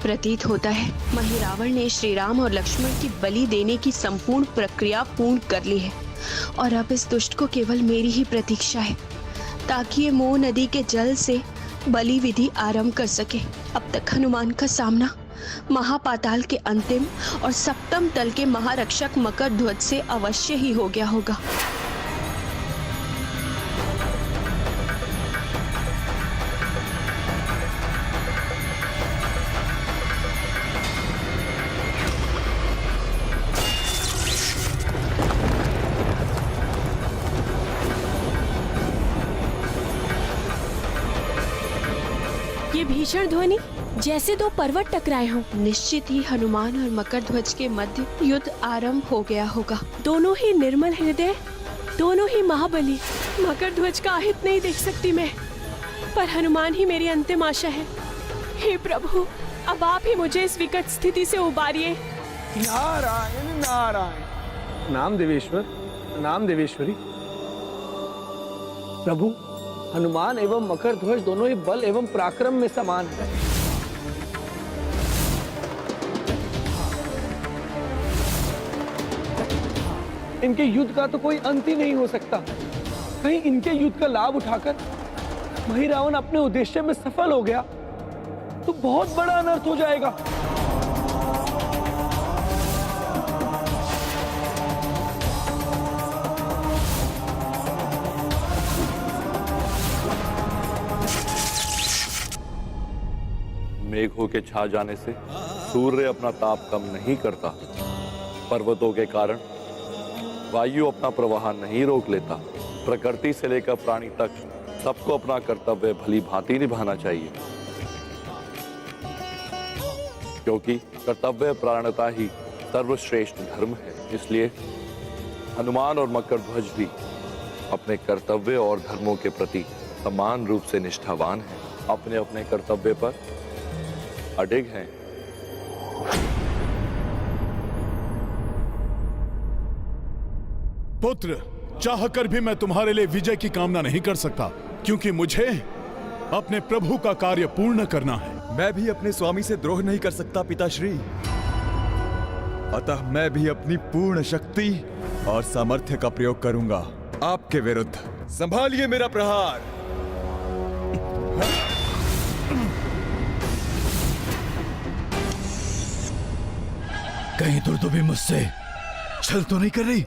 प्रतीत होता है महिरावण ने श्री राम और लक्ष्मण की बलि देने की संपूर्ण प्रक्रिया पूर्ण कर ली है और अब इस दुष्ट को केवल मेरी ही प्रतीक्षा है ताकि ये मोह नदी के जल से बलि विधि आरंभ कर सके। अब तक हनुमान का सामना महापाताल के अंतिम और सप्तम तल के महारक्षक मकर ध्वज से अवश्य ही हो गया होगा। ये भीषण ध्वनि जैसे दो पर्वत टकराए हों। निश्चित ही हनुमान और मकर ध्वज के मध्य युद्ध आरंभ हो गया होगा। दोनों ही निर्मल हृदय, दोनों ही महाबली। मकर ध्वज का अहित नहीं देख सकती मैं, पर हनुमान ही मेरी अंतिम आशा है। हे प्रभु, अब आप ही मुझे इस विकट स्थिति से उबारिए। नारायण नारायण। नाम देवेश्वर, नाम देवेश्वरी। प्रभु, हनुमान एवं मकर ध्वज दोनों ही बल एवं पराक्रम में समान है। इनके युद्ध का तो कोई अंत ही नहीं हो सकता। कहीं इनके युद्ध का लाभ उठाकर महिरावण अपने उद्देश्य में सफल हो गया तो बहुत बड़ा अनर्थ हो जाएगा। मेघों के छा जाने से सूर्य अपना ताप कम नहीं करता। पर्वतों के कारण वायु अपना प्रवाह नहीं रोक लेता। प्रकृति से लेकर प्राणी तक सबको अपना कर्तव्य भली भांति निभाना चाहिए, क्योंकि कर्तव्य प्राणता ही सर्वश्रेष्ठ धर्म है। इसलिए हनुमान और मकर ध्वज भी अपने कर्तव्य और धर्मों के प्रति समान रूप से निष्ठावान हैं, अपने अपने कर्तव्य पर अडिग हैं। पुत्र, चाहकर भी मैं तुम्हारे लिए विजय की कामना नहीं कर सकता, क्योंकि मुझे अपने प्रभु का कार्य पूर्ण करना है। मैं भी अपने स्वामी से द्रोह नहीं कर सकता पिताश्री, अतः मैं भी अपनी पूर्ण शक्ति और सामर्थ्य का प्रयोग करूंगा आपके विरुद्ध। संभालिए मेरा प्रहार। कहीं दुर्दुभी मुझसे छल तो नहीं कर रही?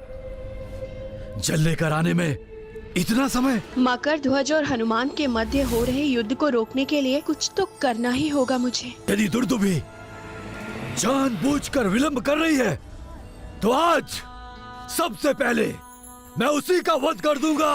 जल लेकर आने में इतना समय? मकर ध्वज और हनुमान के मध्य हो रहे युद्ध को रोकने के लिए कुछ तो करना ही होगा मुझे। यदि दुर्दुभी जानबूझकर विलंब कर रही है तो आज सबसे पहले मैं उसी का वध कर दूंगा।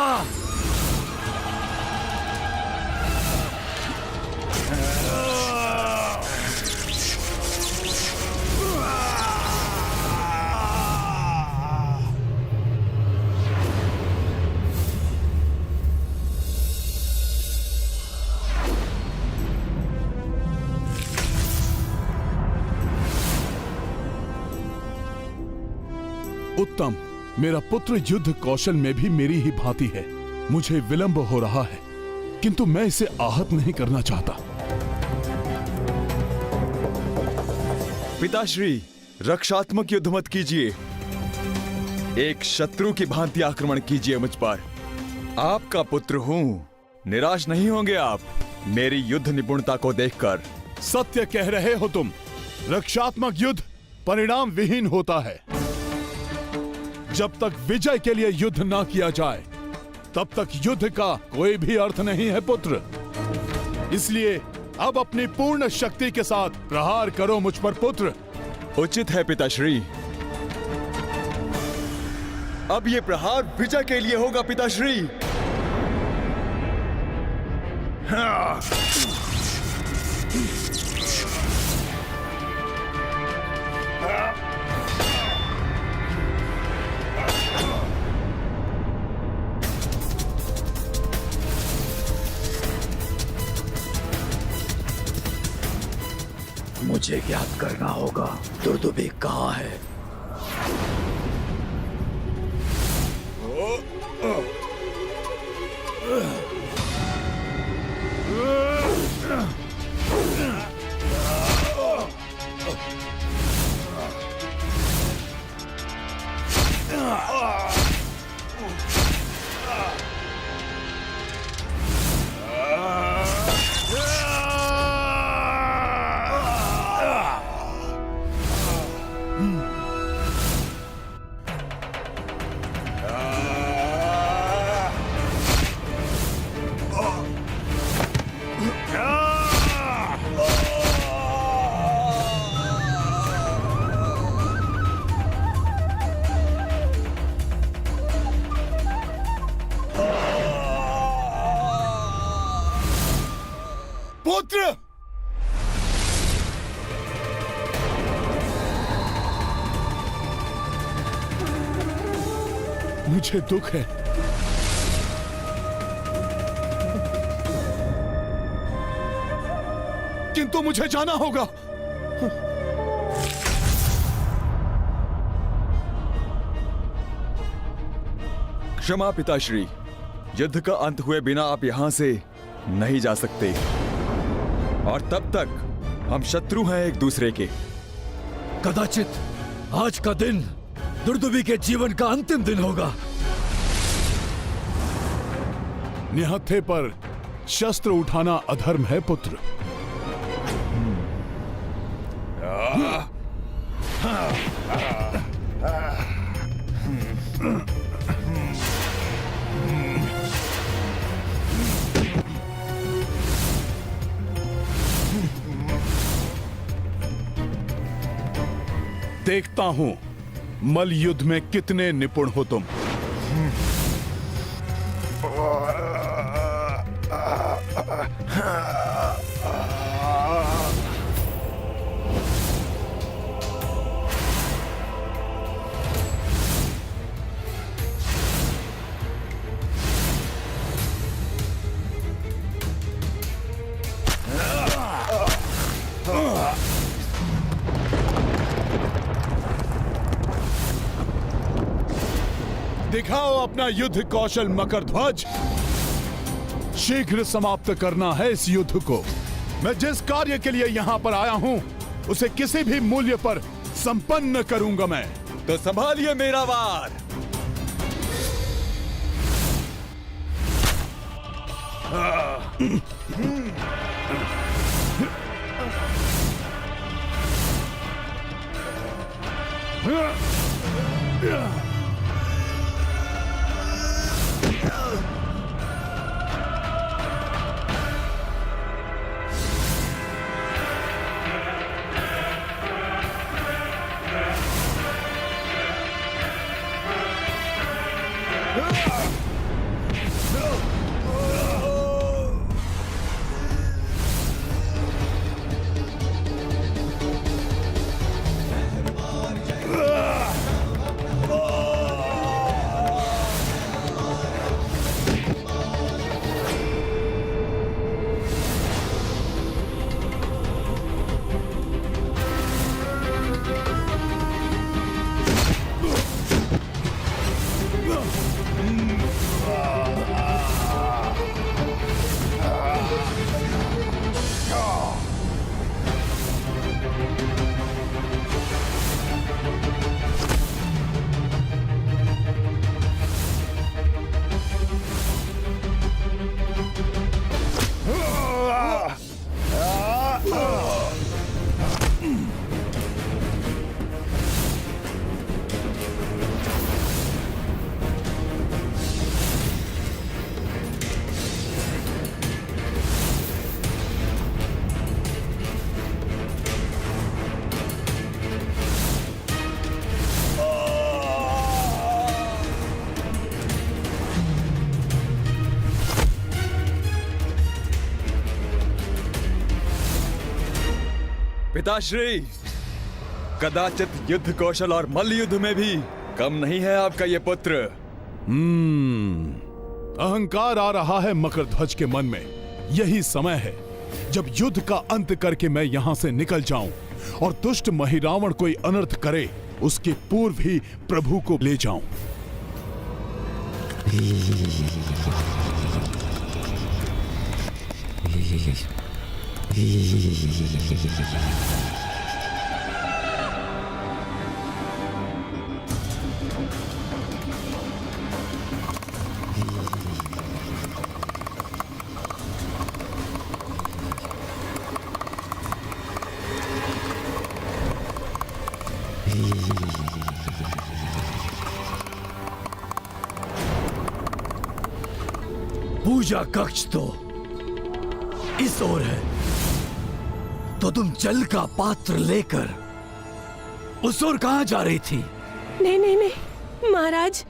उत्तम, मेरा पुत्र युद्ध कौशल में भी मेरी ही भांति है। मुझे विलंब हो रहा है, किंतु मैं इसे आहत नहीं करना चाहता। पिताश्री, रक्षात्मक युद्ध मत कीजिए। एक शत्रु की भांति आक्रमण कीजिए मुझ पर। आपका पुत्र हूं, निराश नहीं होंगे आप मेरी युद्ध निपुणता को देखकर। सत्य कह रहे हो तुम। रक्षात्मक युद्ध परिणाम विहीन होता है। जब तक विजय के लिए युद्ध ना किया जाए तब तक युद्ध का कोई भी अर्थ नहीं है पुत्र। इसलिए अब अपनी पूर्ण शक्ति के साथ प्रहार करो मुझ पर पुत्र। उचित है पिताश्री। अब ये प्रहार विजय के लिए होगा पिताश्री। हाँ। मुझे ज्ञात करना होगा दुर्दुभी कहाँ है। पुत्र! मुझे दुख है, किंतु मुझे जाना होगा। क्षमा पिताश्री, युद्ध का अंत हुए बिना आप यहां से नहीं जा सकते, और तब तक हम शत्रु हैं एक दूसरे के। कदाचित आज का दिन दुर्दुबी के जीवन का अंतिम दिन होगा। निहत्थे पर शस्त्र उठाना अधर्म है पुत्र। देखता हूं मल युद्ध में कितने निपुण हो तुम। दिखाओ अपना युद्ध कौशल मकरध्वज। शीघ्र समाप्त करना है इस युद्ध को। मैं जिस कार्य के लिए यहाँ पर आया हूँ उसे किसी भी मूल्य पर संपन्न करूंगा मैं। तो संभालिए मेरा वार। पिताश्री, कदाचित युद्ध कौशल और मल्ल युद्ध में भी कम नहीं है आपका ये पुत्र। अहंकार आ रहा है मकरध्वज के मन में। यही समय है जब युद्ध का अंत करके मैं यहां से निकल जाऊं और दुष्ट महिरावण कोई अनर्थ करे उसके पूर्व ही प्रभु को ले जाऊं। पूजा कक्ष तो इस ओर है, तो तुम जल का पात्र लेकर उस ओर कहां जा रही थी? नहीं नहीं नहीं महाराज,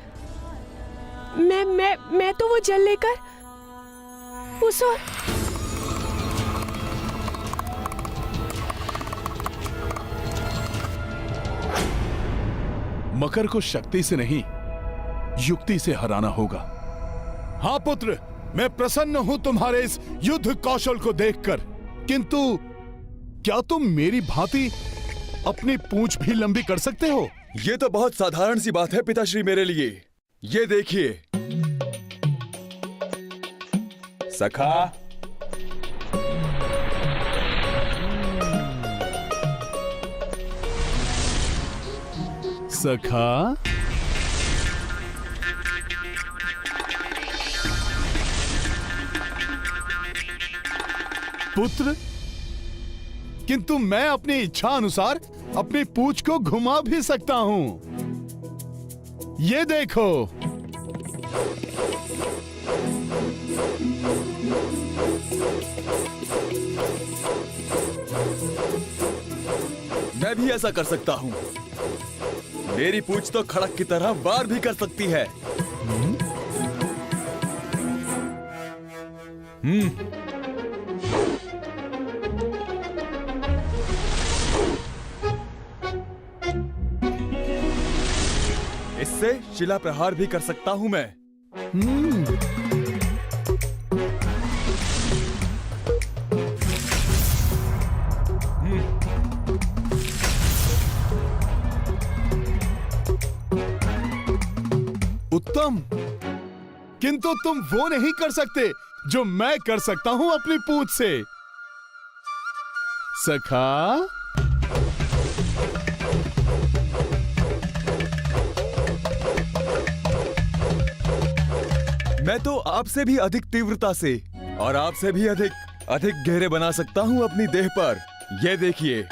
मैं तो वो जल लेकर उस ओर। मकर को शक्ति से नहीं, युक्ति से हराना होगा। हाँ पुत्र, मैं प्रसन्न हूं तुम्हारे इस युद्ध कौशल को देखकर, किंतु क्या तुम मेरी भांति अपनी पूंछ भी लंबी कर सकते हो? ये तो बहुत साधारण सी बात है पिताश्री मेरे लिए। ये देखिए। सखा, सखा, पुत्र, किंतु मैं अपनी इच्छा अनुसार अपनी पूंछ को घुमा भी सकता हूं। ये देखो। मैं भी ऐसा कर सकता हूं। मेरी पूंछ तो खड़क की तरह वार भी कर सकती है। इससे शिला प्रहार भी कर सकता हूं मैं। उत्तम, किंतु तुम वो नहीं कर सकते जो मैं कर सकता हूं अपनी पूंछ से। सखा, मैं तो आपसे भी अधिक तीव्रता से और आपसे भी अधिक गहरे बना सकता हूं अपनी देह पर। ये देखिए।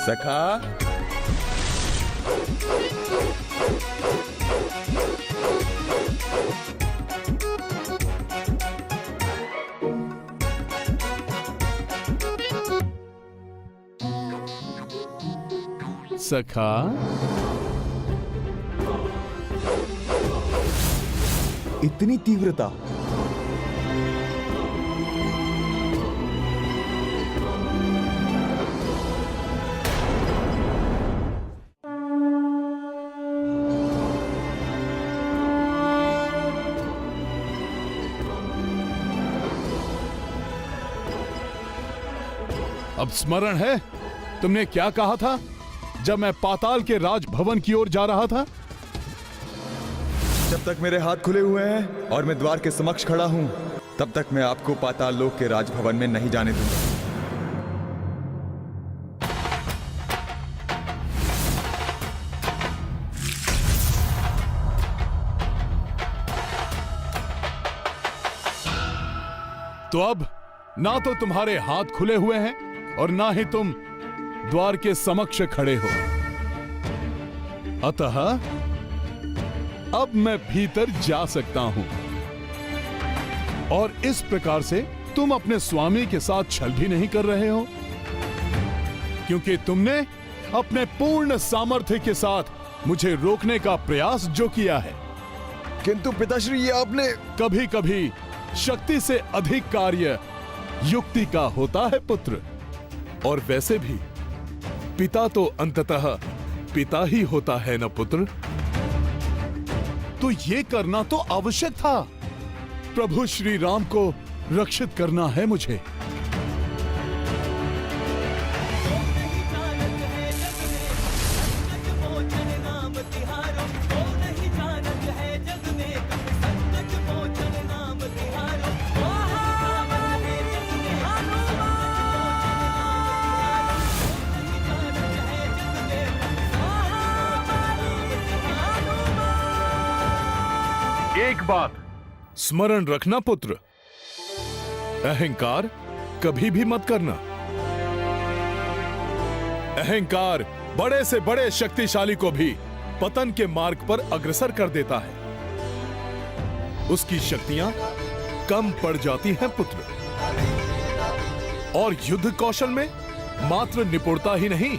सखा, सखा, इतनी तीव्रता। अब स्मरण है तुमने क्या कहा था जब मैं पाताल के राजभवन की ओर जा रहा था? जब तक मेरे हाथ खुले हुए हैं और मैं द्वार के समक्ष खड़ा हूं, तब तक मैं आपको पाताल लोक के राजभवन में नहीं जाने दूंगा। तो अब ना तो तुम्हारे हाथ खुले हुए हैं और ना ही तुम द्वार के समक्ष खड़े हो, अतः अब मैं भीतर जा सकता हूं। और इस प्रकार से तुम अपने स्वामी के साथ छल भी नहीं कर रहे हो, क्योंकि तुमने अपने पूर्ण सामर्थ्य के साथ मुझे रोकने का प्रयास जो किया है। किंतु पिताश्री, ये आपने कभी कभी शक्ति से अधिक कार्य युक्ति का होता है पुत्र। और वैसे भी पिता तो अंततः पिता ही होता है न पुत्र। तो ये करना तो आवश्यक था। प्रभु श्री राम को रक्षित करना है मुझे। एक बात स्मरण रखना पुत्र, अहंकार कभी भी मत करना। अहंकार बड़े से बड़े शक्तिशाली को भी पतन के मार्ग पर अग्रसर कर देता है। उसकी शक्तियां कम पड़ जाती हैं पुत्र। और युद्ध कौशल में मात्र निपुणता ही नहीं,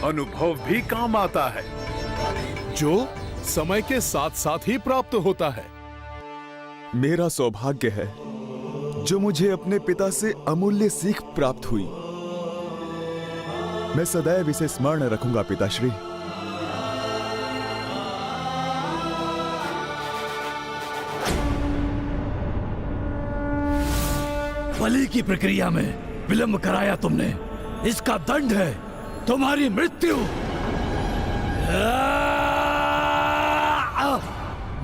अनुभव भी काम आता है, जो समय के साथ साथ ही प्राप्त होता है। मेरा सौभाग्य है जो मुझे अपने पिता से अमूल्य सीख प्राप्त हुई। मैं सदैव इसे स्मरण रखूंगा पिताश्री। बलि की प्रक्रिया में विलंब कराया तुमने, इसका दंड है तुम्हारी मृत्यु।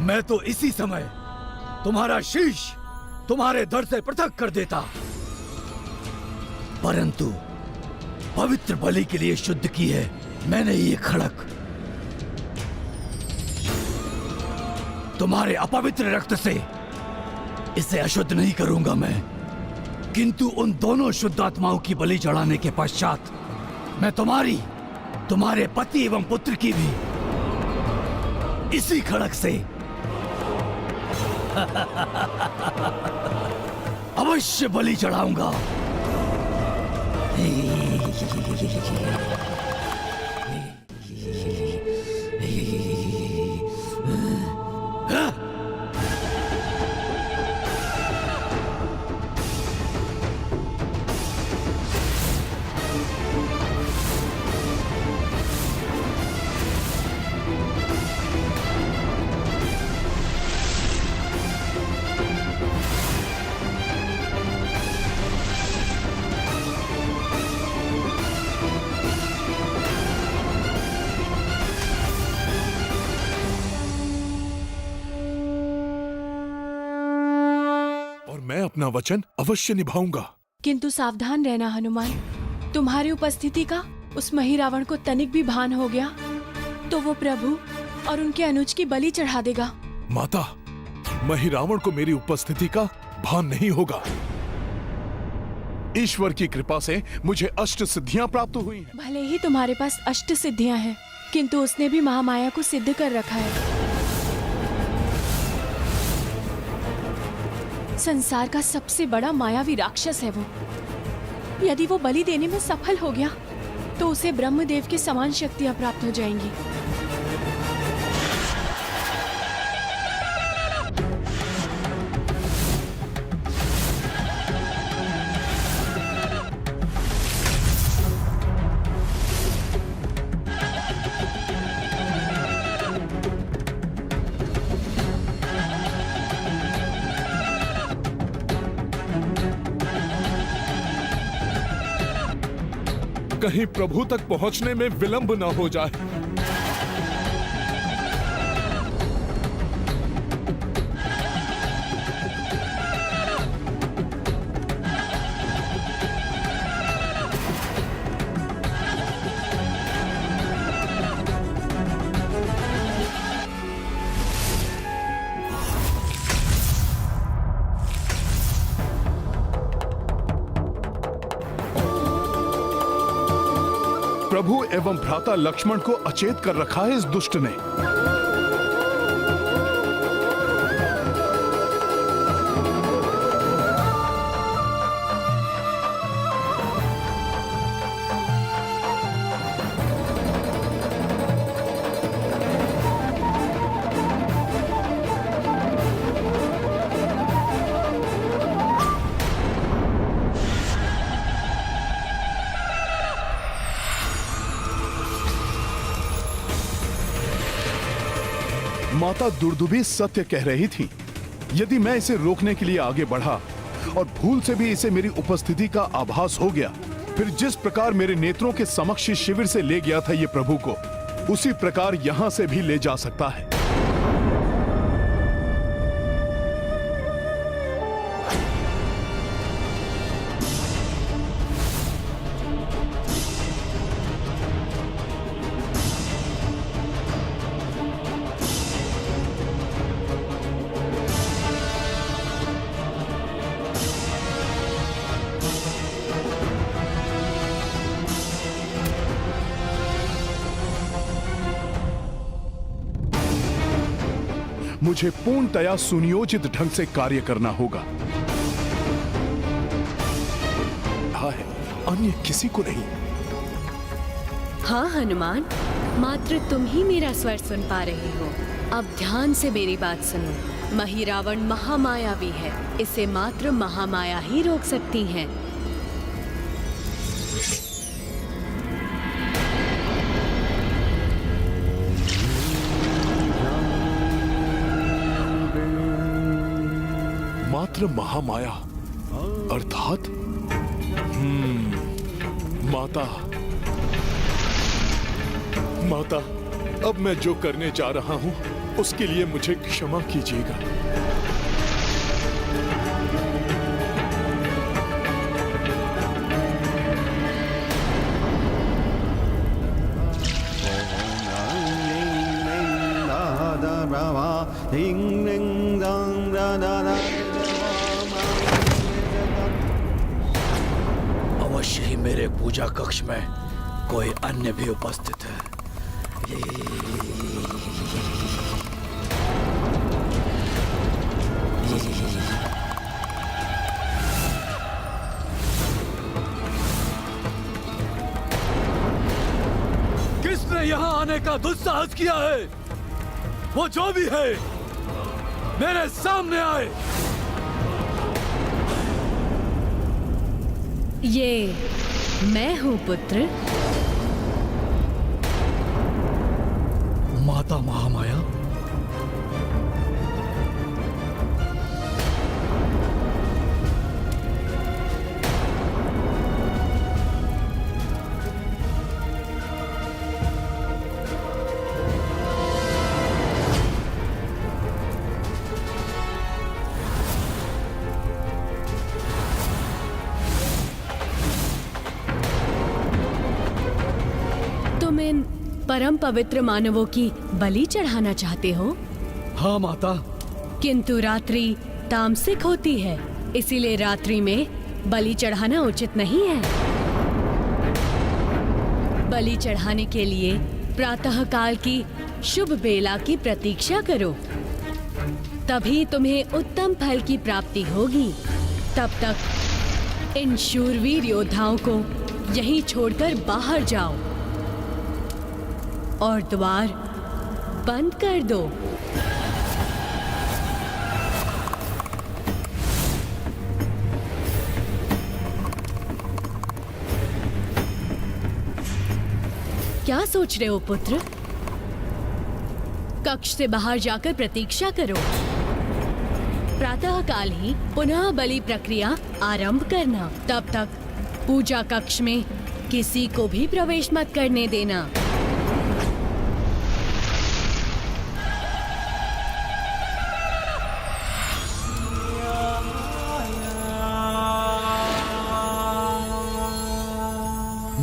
मैं तो इसी समय तुम्हारा शीश तुम्हारे धड़ से पृथक कर देता, परंतु पवित्र बलि के लिए शुद्ध की है मैंने ये खड़क। तुम्हारे अपवित्र रक्त से इसे अशुद्ध नहीं करूंगा मैं, किंतु उन दोनों शुद्ध आत्माओं की बलि चढ़ाने के पश्चात मैं तुम्हारे पति एवं पुत्र की भी इसी खड़क से अवश्य बलि चढ़ाऊंगा। मैं अपना वचन अवश्य निभाऊंगा। किंतु सावधान रहना हनुमान, तुम्हारी उपस्थिति का उस महिरावण को तनिक भी भान हो गया तो वो प्रभु और उनके अनुज की बलि चढ़ा देगा। माता, महिरावण को मेरी उपस्थिति का भान नहीं होगा। ईश्वर की कृपा से मुझे अष्ट सिद्धियां प्राप्त हुई हैं। भले ही तुम्हारे पास अष्ट सिद्धियां हैं, किंतु उसने भी महामाया को सिद्ध कर रखा है। संसार का सबसे बड़ा मायावी राक्षस है वो। यदि वो बलि देने में सफल हो गया तो उसे ब्रह्मदेव की समान शक्तियां प्राप्त हो जाएंगी। कहीं प्रभु तक पहुंचने में विलंब न हो जाए। प्रभु एवं भ्राता लक्ष्मण को अचेत कर रखा है इस दुष्ट ने। माता दुर्दुभी सत्य कह रही थी। यदि मैं इसे रोकने के लिए आगे बढ़ा और भूल से भी इसे मेरी उपस्थिति का आभास हो गया, फिर जिस प्रकार मेरे नेत्रों के समक्ष शिविर से ले गया था ये प्रभु को, उसी प्रकार यहां से भी ले जा सकता है। मुझे पूर्णतया सुनियोजित ढंग से कार्य करना होगा। है अन्य किसी को नहीं। हाँ हनुमान, मात्र तुम ही मेरा स्वर सुन पा रहे हो। अब ध्यान से मेरी बात सुनो। महिरावण महामायावी है, इसे मात्र महामाया ही रोक सकती है। पुत्र महामाया अर्थात माता। माता, अब मैं जो करने जा रहा हूं उसके लिए मुझे क्षमा कीजिएगा। अवश्य ही मेरे पूजा कक्ष में कोई अन्य भी उपस्थित है। किसने यहाँ आने का दुस्साहस किया है? वो जो भी है मेरे सामने आए। ये मैं हूँ पुत्र। माता महामाया, तुम इन परम पवित्र मानवों की बलि चढ़ाना चाहते हो? हाँ माता। किंतु रात्रि तामसिक होती है, इसीलिए रात्रि में बलि चढ़ाना उचित नहीं है। बलि चढ़ाने के लिए प्रातः काल की शुभ बेला की प्रतीक्षा करो, तभी तुम्हें उत्तम फल की प्राप्ति होगी। तब तक इन शूरवीर योद्धाओं को यहीं छोड़कर बाहर जाओ और द्वार बंद कर दो। क्या सोच रहे हो पुत्र? कक्ष से बाहर जाकर प्रतीक्षा करो। प्रातः काल ही पुनः बलि प्रक्रिया आरंभ करना। तब तक पूजा कक्ष में किसी को भी प्रवेश मत करने देना।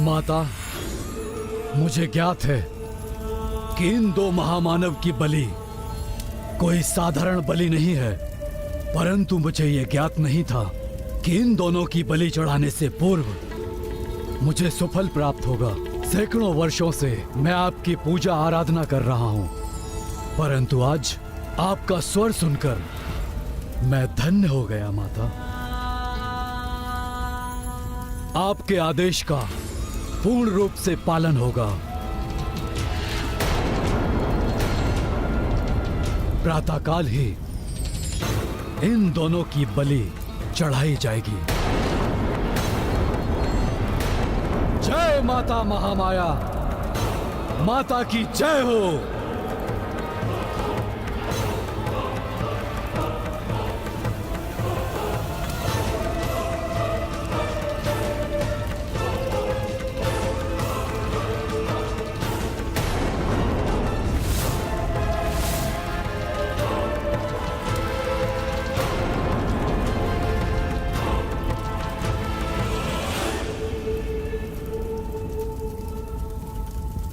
माता, मुझे ज्ञात है कि इन दो महामानव की बलि कोई साधारण बलि नहीं है, परंतु मुझे यह ज्ञात नहीं था कि इन दोनों की बलि चढ़ाने से पूर्व मुझे सुफल प्राप्त होगा। सैकड़ों वर्षों से मैं आपकी पूजा आराधना कर रहा हूं, परंतु आज आपका स्वर सुनकर मैं धन्य हो गया। माता, आपके आदेश का पूर्ण रूप से पालन होगा। प्रातःकाल ही इन दोनों की बलि चढ़ाई जाएगी। जय माता महामाया, माता की जय हो।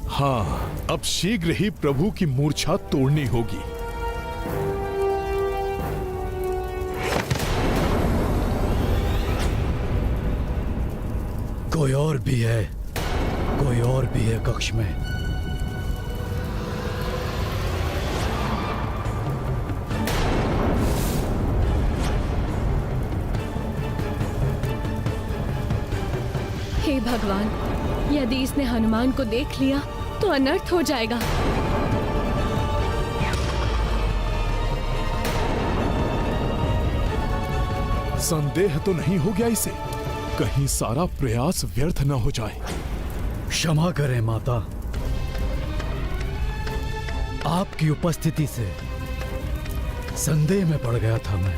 हाँ, अब शीघ्र ही प्रभु की मूर्छा तोड़नी होगी। कोई और भी है, कोई और भी है कक्ष में। हे भगवान, यदि इसने हनुमान को देख लिया तो अनर्थ हो जाएगा। संदेह तो नहीं हो गया इसे? कहीं सारा प्रयास व्यर्थ न हो जाए। क्षमा करें माता, आपकी उपस्थिति से संदेह में पड़ गया था मैं।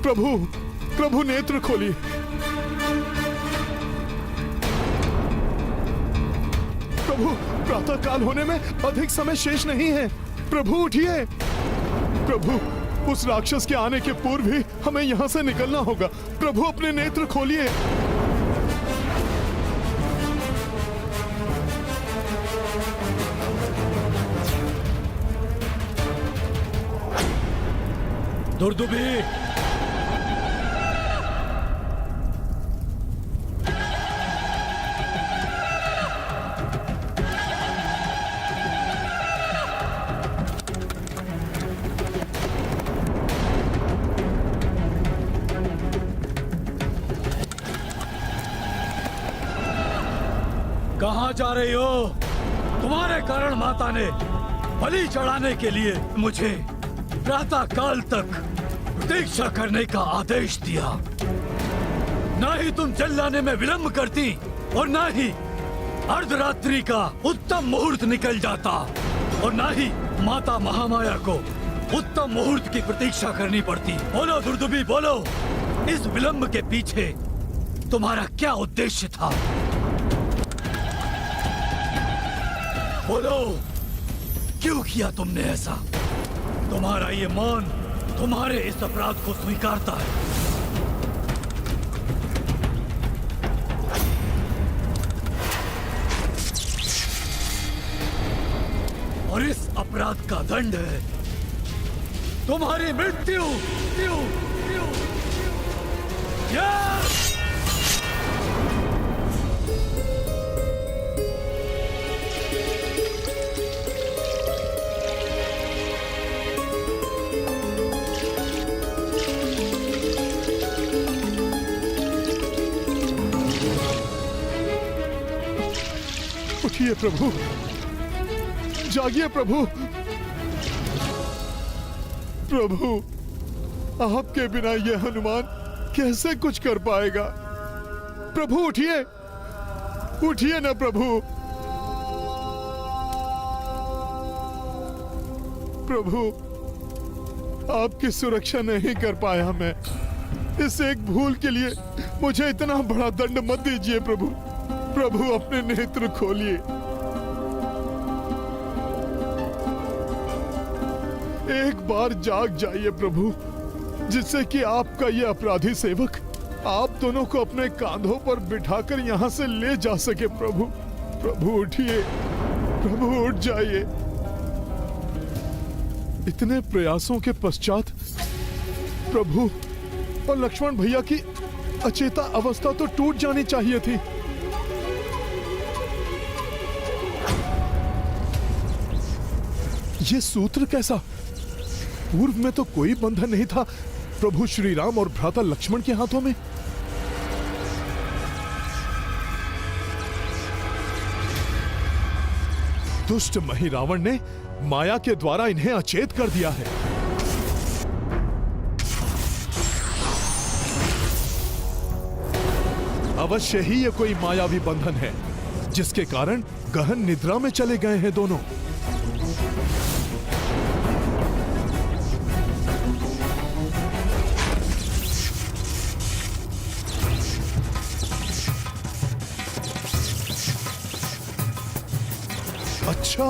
प्रभु प्रभु नेत्र खोलिए। प्रभु प्रातः काल होने में अधिक समय शेष नहीं है। प्रभु उठिए। प्रभु उस राक्षस के आने के पूर्व ही हमें यहाँ से निकलना होगा। प्रभु अपने नेत्र खोलिए। दुर्दुभी, कहाँ जा रही हो? तुम्हारे कारण माता ने बलि चढ़ाने के लिए मुझे प्रातः काल तक प्रतीक्षा करने का आदेश दिया। ना ही तुम चिल्लाने में विलंब करती और ना ही अर्धरात्रि का उत्तम मुहूर्त निकल जाता और ना ही माता महामाया को उत्तम मुहूर्त की प्रतीक्षा करनी पड़ती। बोलो दुर्दुभी, बोलो, इस विलंब के पीछे तुम्हारा क्या उद्देश्य था? बोलो, क्यों किया तुमने ऐसा? तुम्हारा ये मौन तुम्हारे इस अपराध को स्वीकारता है। और इस अपराध का दंड है तुम्हारी मृत्यु। उठिए प्रभु, जागिए प्रभु। प्रभु, आपके बिना यह हनुमान कैसे कुछ कर पाएगा? प्रभु उठिए, उठिए ना प्रभु। प्रभु, आपकी सुरक्षा नहीं कर पाया मैं। इस एक भूल के लिए मुझे इतना बड़ा दंड मत दीजिए प्रभु। प्रभु अपने नेत्र खोलिए। एक बार जाग जाइए प्रभु, जिससे कि आपका ये अपराधी सेवक आप दोनों को अपने कांधों पर बिठाकर यहाँ से ले जा सके। प्रभु, प्रभु उठिए, प्रभु उठ जाइए। इतने प्रयासों के पश्चात प्रभु और लक्ष्मण भैया की अचेता अवस्था तो टूट जानी चाहिए थी। ये सूत्र कैसा? पूर्व में तो कोई बंधन नहीं था प्रभु श्री राम और भ्राता लक्ष्मण के हाथों में। दुष्ट मही रावण ने माया के द्वारा इन्हें अचेत कर दिया है। अवश्य ही ये कोई मायावी बंधन है, जिसके कारण गहन निद्रा में चले गए हैं दोनों। अच्छा,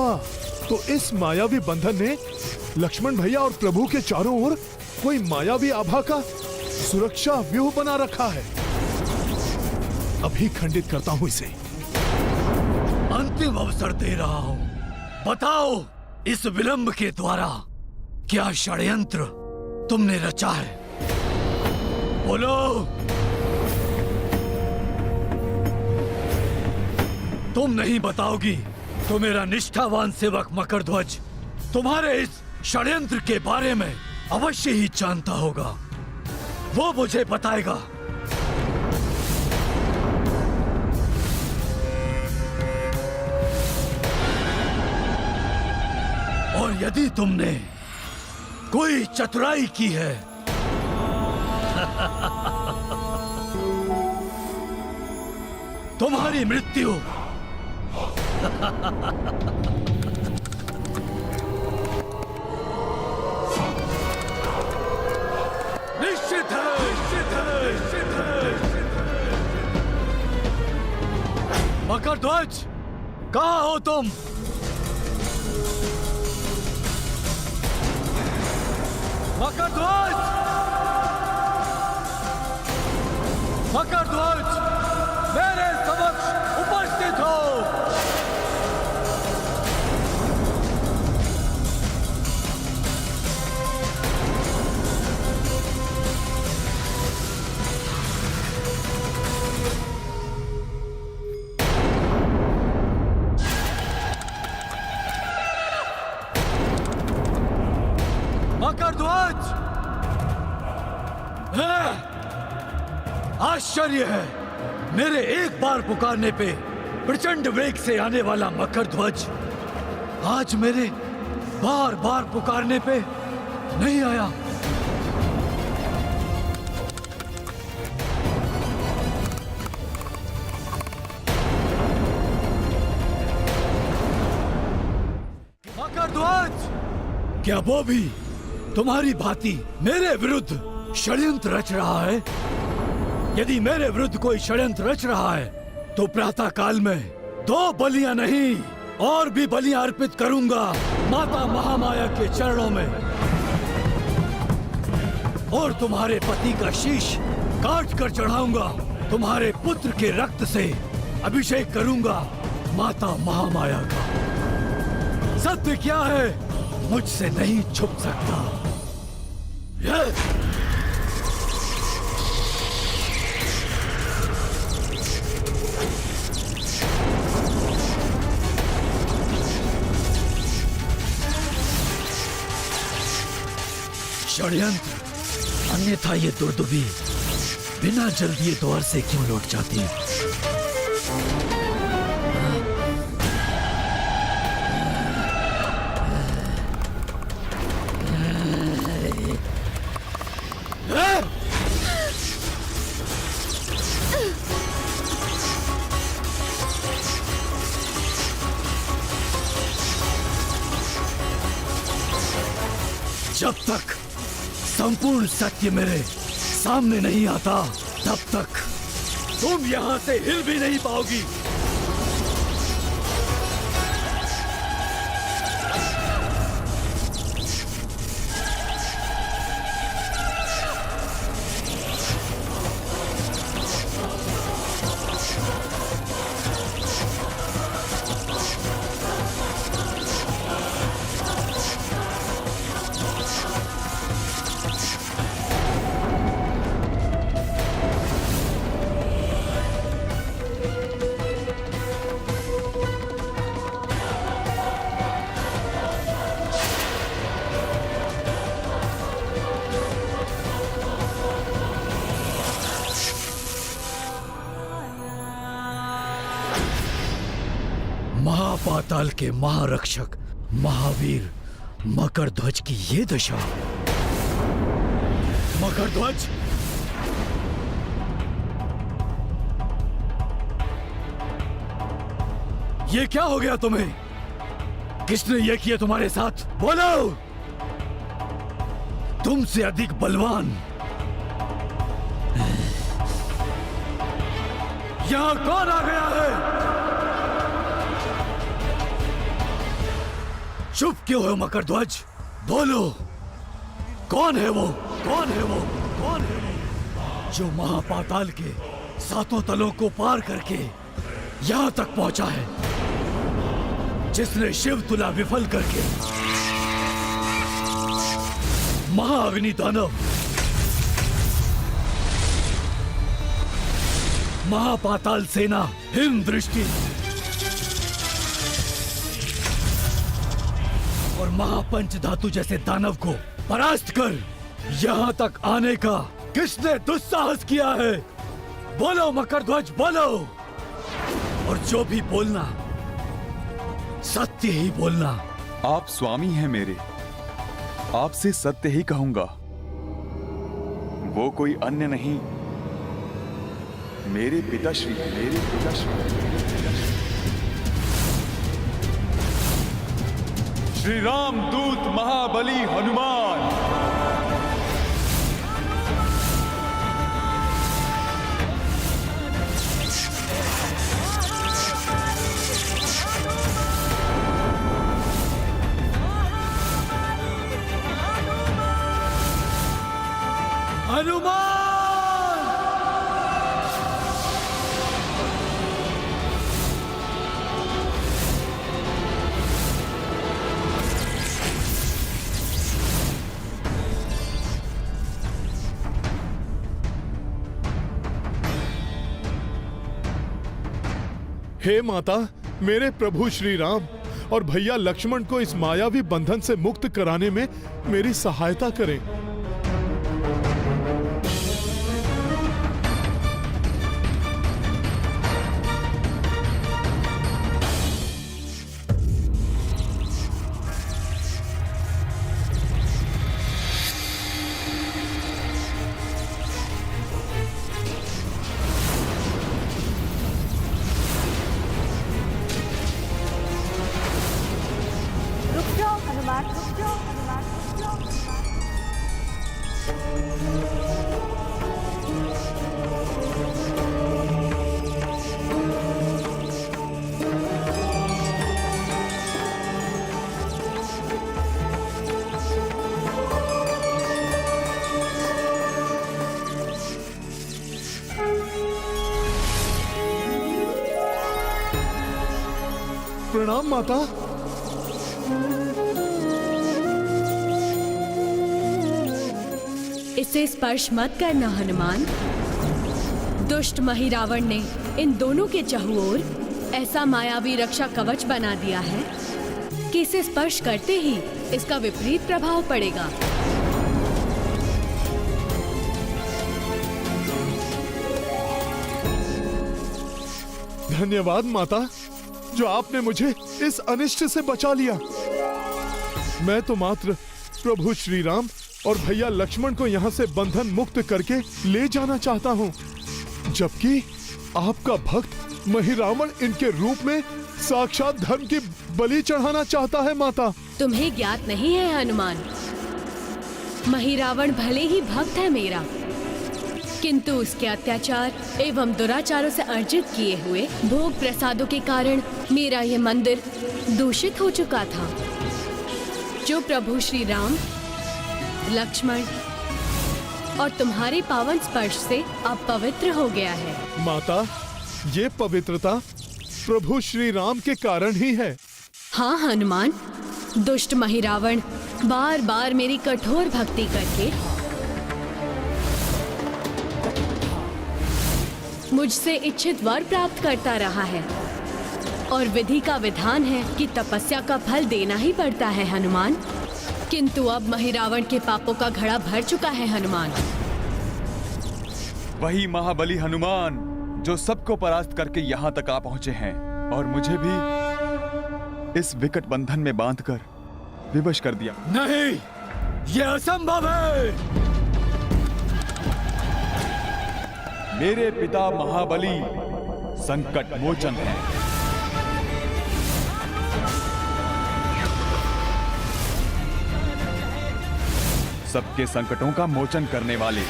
तो इस मायावी बंधन ने लक्ष्मण भैया और प्रभु के चारों ओर कोई मायावी आभा का सुरक्षा व्यूह बना रखा है। अभी खंडित करता हूं इसे। अंतिम अवसर दे रहा हूं। बताओ, इस विलंब के द्वारा क्या षड्यंत्र तुमने रचा है? बोलो। तुम नहीं बताओगी तो मेरा निष्ठावान सेवक मकरध्वज तुम्हारे इस षड्यंत्र के बारे में अवश्य ही जानता होगा। वो मुझे बताएगा। और यदि तुमने कोई चतुराई की है तुम्हारी मृत्यु निश्चित है। मकरध्वज, कहाँ हो तुम? मकरध्वज! मकरध्वज, मेरे समक्ष उपस्थित हो। मकरध्वज! आश्चर्य है, मेरे एक बार पुकारने पे प्रचंड वेग से आने वाला मकरध्वज आज मेरे बार बार पुकारने पे नहीं आया। मकरध्वज! क्या वो भी तुम्हारी भांति मेरे विरुद्ध षड्यंत्र रच रहा है? यदि मेरे विरुद्ध कोई षड्यंत्र रच रहा है तो प्रातः काल में 2 बलियां नहीं और भी बलियां अर्पित करूंगा माता महामाया के चरणों में, और तुम्हारे पति का शीश काट कर चढ़ाऊंगा। तुम्हारे पुत्र के रक्त से अभिषेक करूंगा माता महामाया का। सत्य क्या है मुझसे नहीं छुप सकता। षड्यंत्र, अन्यथा ये दुर्दुबी बिना जल दिए द्वार से क्यों लौट जाती है? जब तक संपूर्ण सत्य मेरे सामने नहीं आता तब तक तुम यहां से हिल भी नहीं पाओगी। महापाताल के महारक्षक महावीर मकरध्वज की ये दशा। मकरध्वज, ये क्या हो गया तुम्हें? किसने ये किया तुम्हारे साथ? बोलो! तुमसे अधिक बलवान यहां कौन आ गया है? चुप क्यों हो मकरध्वज? बोलो, कौन है वो? कौन है वो? कौन है वो जो महापाताल के 7 तलों को पार करके यहां तक पहुंचा है, जिसने शिव तुला विफल करके महाअग्नि दानव, महापाताल सेना हिम दृष्टि और महापंच धातु जैसे दानव को परास्त कर यहाँ तक आने का किसने दुस्साहस किया है? बोलो मकरध्वज, बोलो! और जो भी बोलना सत्य ही बोलना। आप स्वामी हैं मेरे, आपसे सत्य ही कहूंगा। वो कोई अन्य नहीं, मेरे पिताश्री, मेरे पिताश्री श्री राम दूत महाबली हनुमान। हनुमान! हे माता, मेरे प्रभु श्री राम और भैया लक्ष्मण को इस मायावी बंधन से मुक्त कराने में मेरी सहायता करें। रुक जाओ हनुमान, रुक जाओ हनुमान, रुक जाओ हनुमान। प्रणाम माता। इसे स्पर्श मत करना हनुमान। दुष्ट महिरावण ने इन दोनों के चहुओर ऐसा मायावी रक्षा कवच बना दिया है कि इसे स्पर्श करते ही इसका विपरीत प्रभाव पड़ेगा। धन्यवाद माता, जो आपने मुझे इस अनिष्ट से बचा लिया। मैं तो मात्र प्रभु श्री राम और भैया लक्ष्मण को यहाँ से बंधन मुक्त करके ले जाना चाहता हूँ, जबकि आपका भक्त महिरावण इनके रूप में साक्षात धर्म की बलि चढ़ाना चाहता है माता। तुम्हें ज्ञात नहीं है हनुमान, महिरावण भले ही भक्त है मेरा, किंतु उसके अत्याचार एवं दुराचारों से अर्जित किए हुए भोग प्रसादों के कारण मेरा ये मंदिर दूषित हो चुका था, जो प्रभु श्री राम, लक्ष्मण और तुम्हारे पावन स्पर्श से अब पवित्र हो गया है। माता, ये पवित्रता प्रभु श्री राम के कारण ही है। हाँ हनुमान, दुष्ट महिरावण बार बार मेरी कठोर भक्ति करके मुझसे इच्छित वर प्राप्त करता रहा है, और विधि का विधान है कि तपस्या का फल देना ही पड़ता है हनुमान। किंतु अब महिरावण के पापों का घड़ा भर चुका है हनुमान। वही महाबली हनुमान जो सबको परास्त करके यहाँ तक आ पहुंचे हैं और मुझे भी इस विकट बंधन में बांधकर विवश कर दिया। नहीं, यह असंभव है। मेरे पिता महाबली संकट मोचन हैं। सबके संकटों का मोचन करने वाले।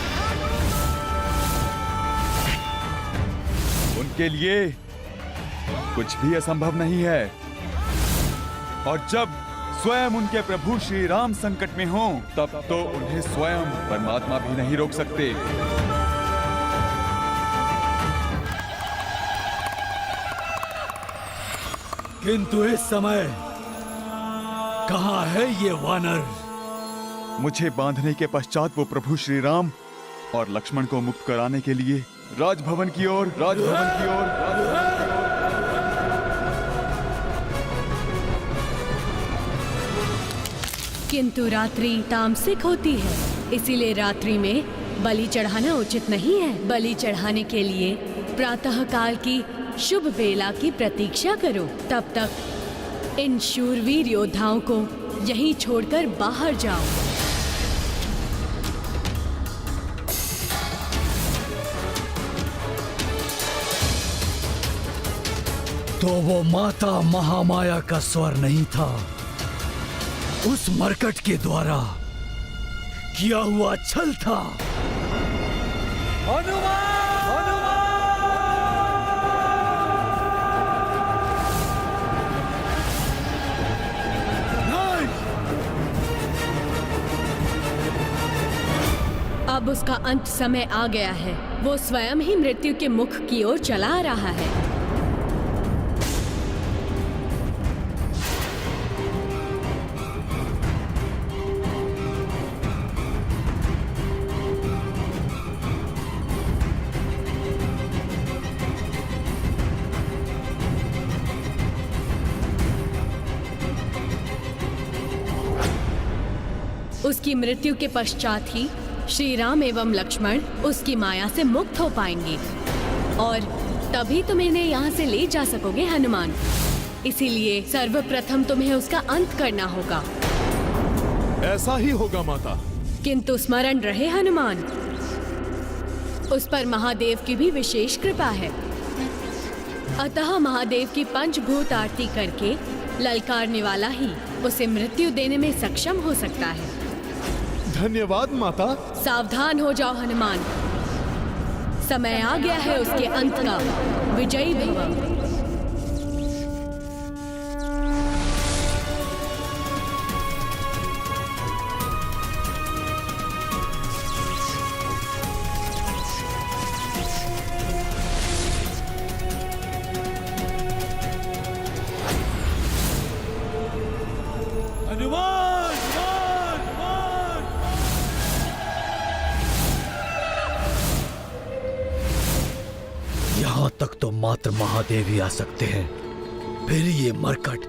उनके लिए कुछ भी असंभव नहीं है, और जब स्वयं उनके प्रभु श्री राम संकट में हों, तब तो उन्हें स्वयं परमात्मा भी नहीं रोक सकते। किंतु इस समय कहाँ है ये वानर? मुझे बांधने के पश्चात वो प्रभु श्री राम और लक्ष्मण को मुक्त कराने के लिए राजभवन की ओर किंतु रात्रि तामसिक होती है, इसीलिए रात्रि में बलि चढ़ाना उचित नहीं है। बलि चढ़ाने के लिए प्रातः काल की शुभ बेला की प्रतीक्षा करो। तब तक इन शूरवीर योद्धाओं को यहीं छोड़कर बाहर जाओ। तो वो माता महामाया का स्वर नहीं था, उस मरकट के द्वारा किया हुआ छल था। अब उसका अंत समय आ गया है। वो स्वयं ही मृत्यु के मुख की ओर चला आ रहा है। उसकी मृत्यु के पश्चात ही श्री राम एवं लक्ष्मण उसकी माया से मुक्त हो पाएंगे और तभी तुम इन्हें यहाँ से ले जा सकोगे हनुमान। इसीलिए सर्वप्रथम तुम्हें उसका अंत करना होगा। ऐसा ही होगा माता। किंतु स्मरण रहे हनुमान, उस पर महादेव की भी विशेष कृपा है। अतः महादेव की पंचभूत आरती करके ललकारने वाला ही उसे मृत्यु देने में सक्षम हो सकता है। धन्यवाद माता। सावधान हो जाओ हनुमान, समय आ गया है उसके अंत का। विजयी भव। यहाँ तक तो मात्र महादेव ही आ सकते हैं, फिर ये मरकट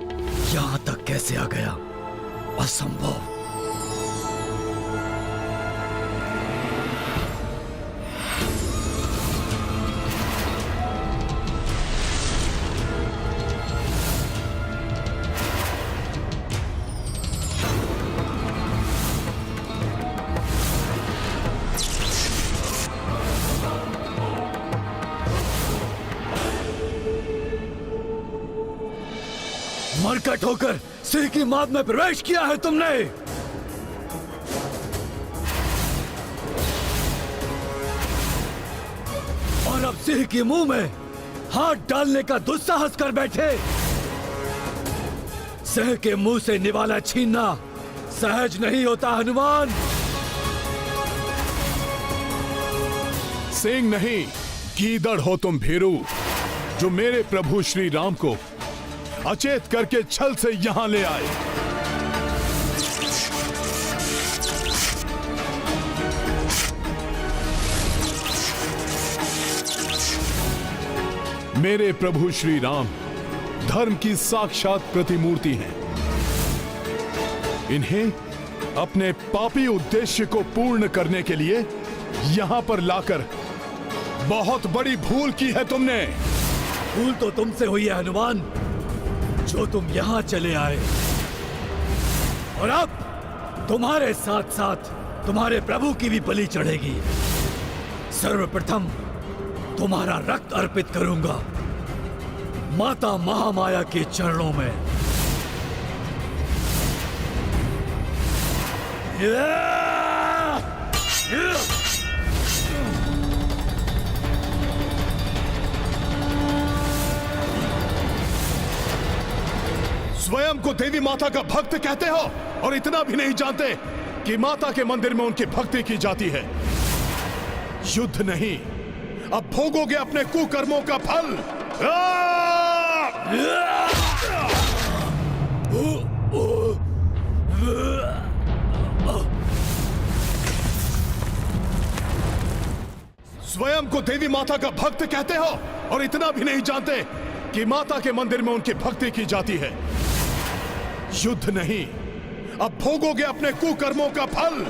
यहाँ तक कैसे आ गया? असंभव। मरकट होकर सिंह की माद में प्रवेश किया है तुमने। और अब सिंह के मुंह में हाथ डालने का दुस्साहस कर बैठे। सिंह के मुंह से निवाला छीनना सहज नहीं होता हनुमान। सिंह नहीं, गीदड़ हो तुम भीरू, जो मेरे प्रभु श्री राम को अचेत करके छल से यहां ले आए। मेरे प्रभु श्री राम धर्म की साक्षात प्रतिमूर्ति हैं। इन्हें अपने पापी उद्देश्य को पूर्ण करने के लिए यहां पर लाकर बहुत बड़ी भूल की है तुमने। भूल तो तुमसे हुई है हनुमान, जो तुम यहां चले आए। और अब तुम्हारे साथ साथ तुम्हारे प्रभु की भी बलि चढ़ेगी। सर्वप्रथम तुम्हारा रक्त अर्पित करूंगा माता महामाया के चरणों में। स्वयं को देवी माता का भक्त कहते हो और इतना भी नहीं जानते कि माता के मंदिर में उनकी भक्ति की जाती है। युद्ध नहीं, अब भोगोगे अपने कुकर्मों का फल। स्वयं को देवी माता का भक्त कहते हो और इतना भी नहीं जानते कि माता के मंदिर में उनकी भक्ति की जाती है। युद्ध नहीं, अब भोगोगे अपने कुकर्मों का फल।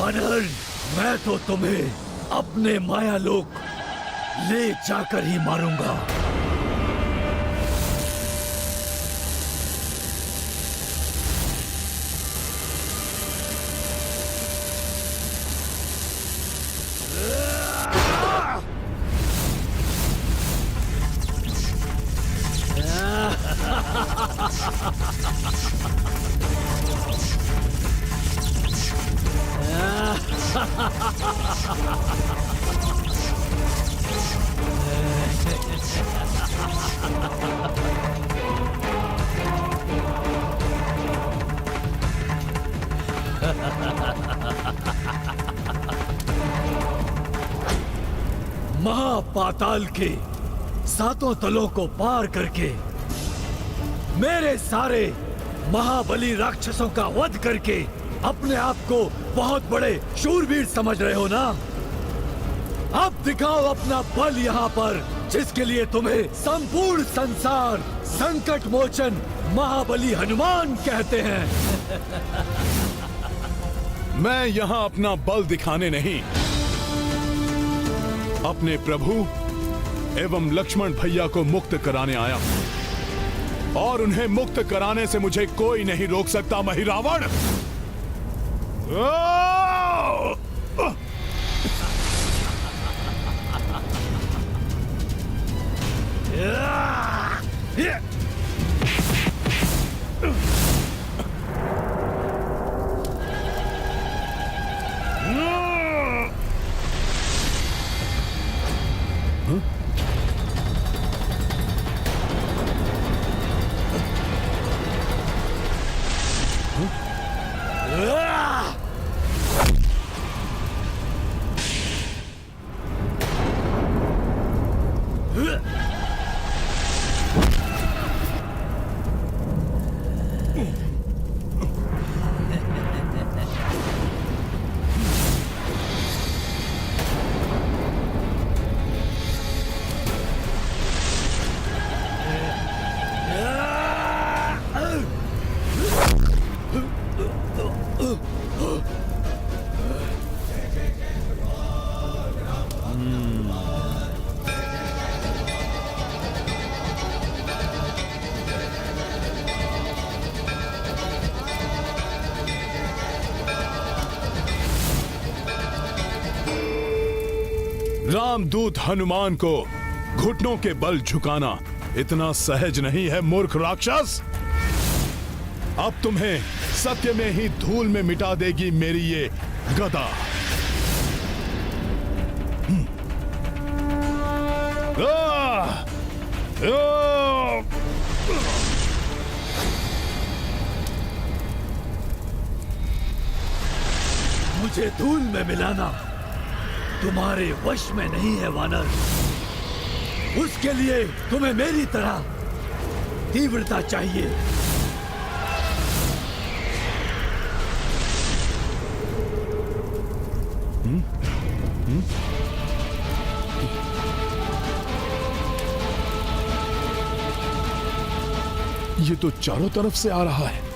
वानर, मैं तो तुम्हें अपने माया लोक ले जाकर ही मारूंगा। महापाताल के सातों तलों को पार करके मेरे सारे महाबली राक्षसों का वध करके अपने आप को बहुत बड़े शूरवीर समझ रहे हो ना? अब दिखाओ अपना बल यहाँ पर, जिसके लिए तुम्हें संपूर्ण संसार संकट मोचन महाबली हनुमान कहते हैं। मैं यहाँ अपना बल दिखाने नहीं, अपने प्रभु एवं लक्ष्मण भैया को मुक्त कराने आया हूं, और उन्हें मुक्त कराने से मुझे कोई नहीं रोक सकता महिरावण। रामदूत हनुमान को घुटनों के बल झुकाना इतना सहज नहीं है मूर्ख राक्षस। अब तुम्हें सत्य में ही धूल में मिटा देगी मेरी ये गदा। मुझे धूल में मिलाना तुम्हारे वश में नहीं है वानर। उसके लिए तुम्हें मेरी तरह तीव्रता चाहिए। ये तो चारों तरफ से आ रहा है।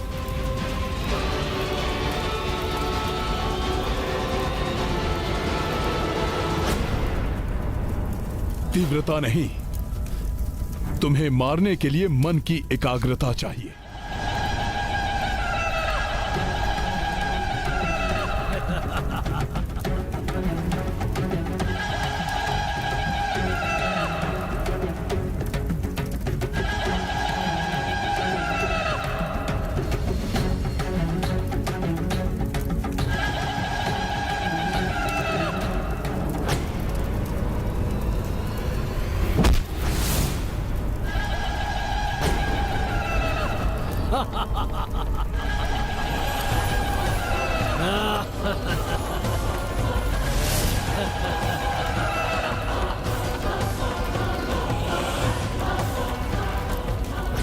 तीव्रता नहीं, तुम्हें मारने के लिए मन की एकाग्रता चाहिए।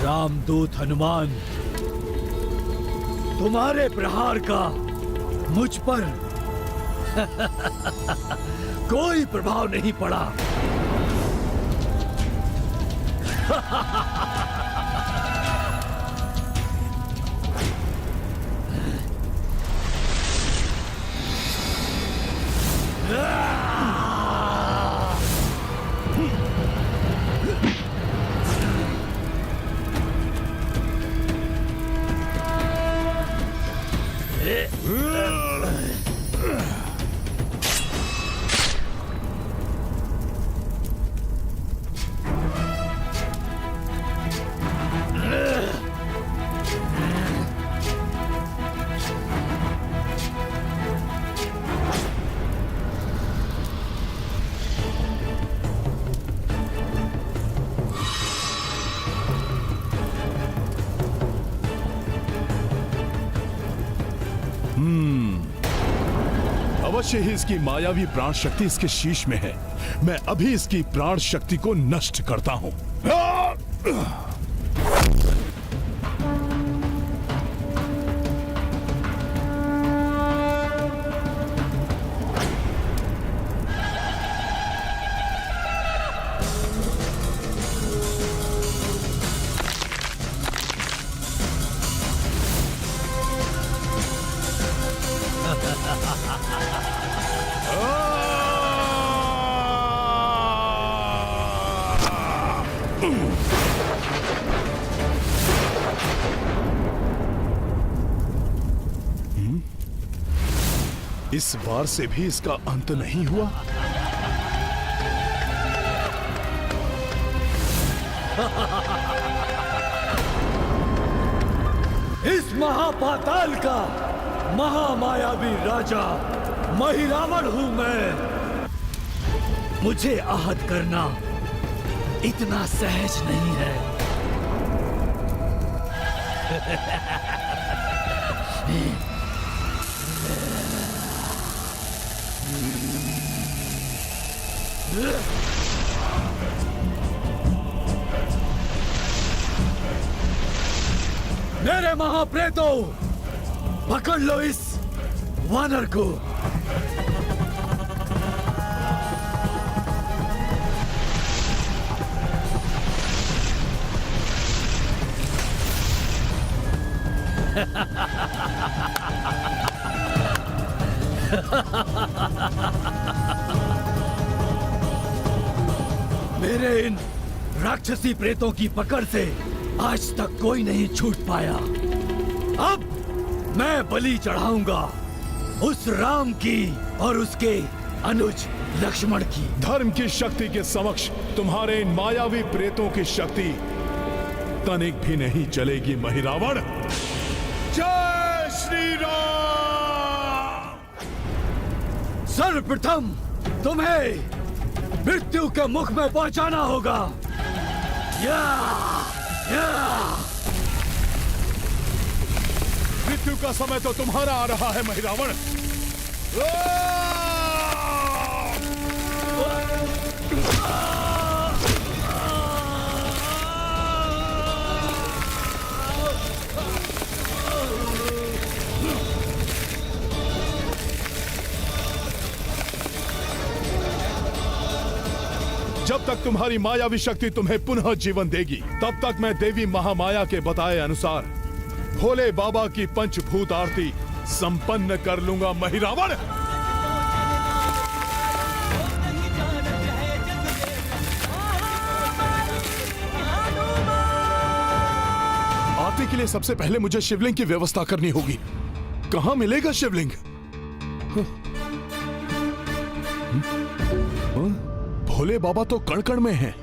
रामदूत हनुमान, तुम्हारे प्रहार का मुझ पर कोई प्रभाव नहीं पड़ा। अवश्य ही इसकी मायावी प्राण शक्ति इसके शीश में है। मैं अभी इसकी प्राण शक्ति को नष्ट करता हूं। इस बार से भी इसका अंत नहीं हुआ। इस महापाताल का महामायावी राजा महिरावण हूं मैं। मुझे आहत करना इतना सहज नहीं है। मेरे महाप्रेतों, पकड़ लो इस वानर को। मेरे इन राक्षसी प्रेतों की पकड़ से आज तक कोई नहीं छूट पाया। अब मैं बलि चढ़ाऊंगा उस राम की और उसके अनुज लक्ष्मण की। धर्म की शक्ति के समक्ष तुम्हारे इन मायावी प्रेतों की शक्ति तनिक भी नहीं चलेगी महिरावण। जय श्री राम। सर्वप्रथम तुम्हें मृत्यु के मुख में पहुंचाना होगा। या, या। मृत्यु का समय तो तुम्हारा आ रहा है महिरावण। जब तक तुम्हारी मायावी शक्ति तुम्हें पुनः जीवन देगी, तब तक मैं देवी महामाया के बताए अनुसार भोले बाबा की पंचभूत आरती संपन्न कर लूंगा महिरावण। आरती के लिए सबसे पहले मुझे शिवलिंग की व्यवस्था करनी होगी। कहां मिलेगा शिवलिंग? भोले बाबा तो कण कण में हैं।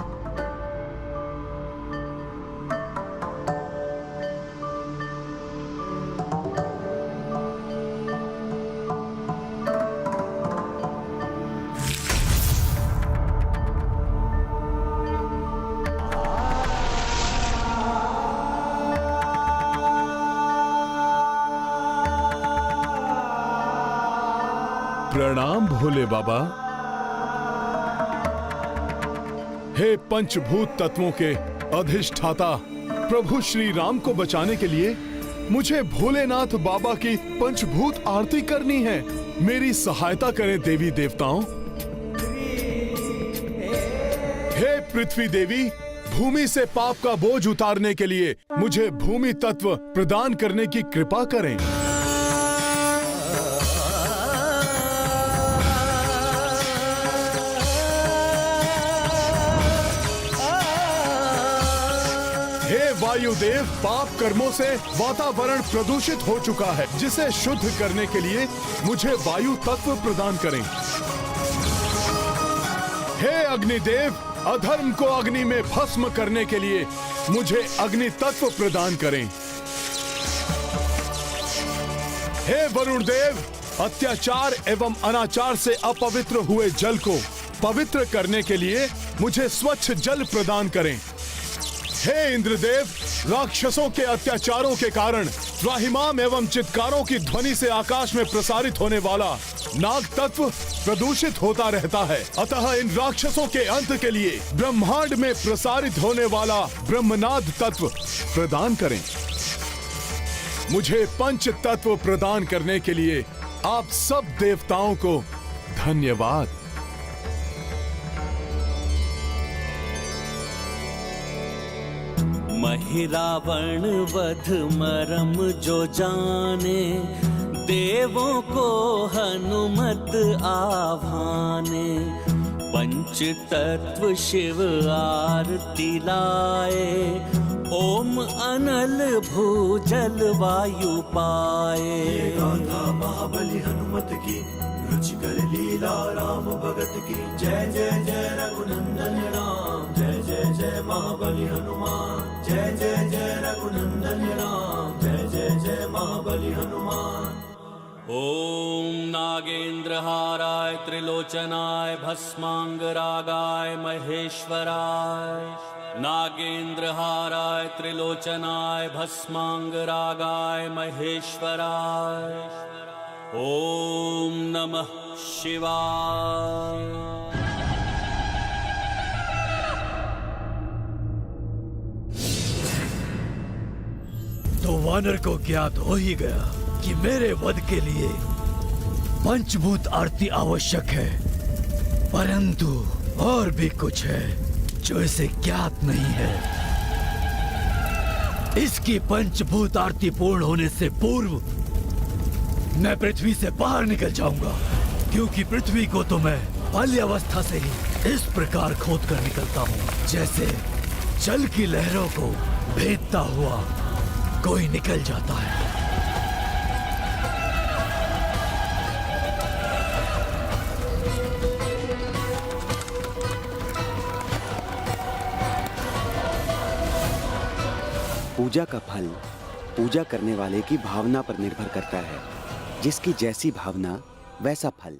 प्रणाम भोले बाबा। हे पंचभूत तत्वों के अधिष्ठाता, प्रभु श्री राम को बचाने के लिए मुझे भोलेनाथ बाबा की पंचभूत आरती करनी है। मेरी सहायता करें देवी देवताओं। हे पृथ्वी देवी, भूमि से पाप का बोझ उतारने के लिए मुझे भूमि तत्व प्रदान करने की कृपा करें। वायुदेव, पाप कर्मों से वातावरण प्रदूषित हो चुका है, जिसे शुद्ध करने के लिए मुझे वायु तत्व प्रदान करें। हे अग्निदेव, अधर्म को अग्नि में भस्म करने के लिए मुझे अग्नि तत्व प्रदान करें। हे वरुण देव, अत्याचार एवं अनाचार से अपवित्र हुए जल को पवित्र करने के लिए मुझे स्वच्छ जल प्रदान करें। हे इंद्रदेव, राक्षसों के अत्याचारों के कारण त्राहिमाम एवं चित्कारों की ध्वनि से आकाश में प्रसारित होने वाला नाग तत्व प्रदूषित होता रहता है। अतः इन राक्षसों के अंत के लिए ब्रह्मांड में प्रसारित होने वाला ब्रह्मनाद तत्व प्रदान करें। मुझे पंच तत्व प्रदान करने के लिए आप सब देवताओं को धन्यवाद। महिरावण वध मरम जो जाने, देवों को हनुमत आभाने। पंच तत्व शिव आरती लाए, ओम अनल भूजल वायु पाए। महाबली हनुमत की रुचिकर लीला राम भगत की। जय जय जय रघुनंदन राम, जय जय जय महाबली हनुमान। जय जय जय रघुनंदन राम, जय जय जय महाबली हनुमान। ओम नागेंद्रहाराय त्रिलोचनाय भस्मांगरागाय महेश्वराय। नागेंद्रहाराय त्रिलोचनाय भस्मांगरागाय महेश्वराय। ओम नमः शिवाय। तो वानर को ज्ञात हो ही गया कि मेरे वध के लिए पंचभूत आरती आवश्यक है, परंतु और भी कुछ है जो इसे ज्ञात नहीं है। इसकी पंचभूत आरती पूर्ण होने से पूर्व मैं पृथ्वी से बाहर निकल जाऊंगा, क्योंकि पृथ्वी को तो मैं बाल्यावस्था से ही इस प्रकार खोद कर निकलता हूँ, जैसे जल की लहरों को भेदता हुआ कोई निकल जाता है। पूजा का फल पूजा करने वाले की भावना पर निर्भर करता है। जिसकी जैसी भावना वैसा फल।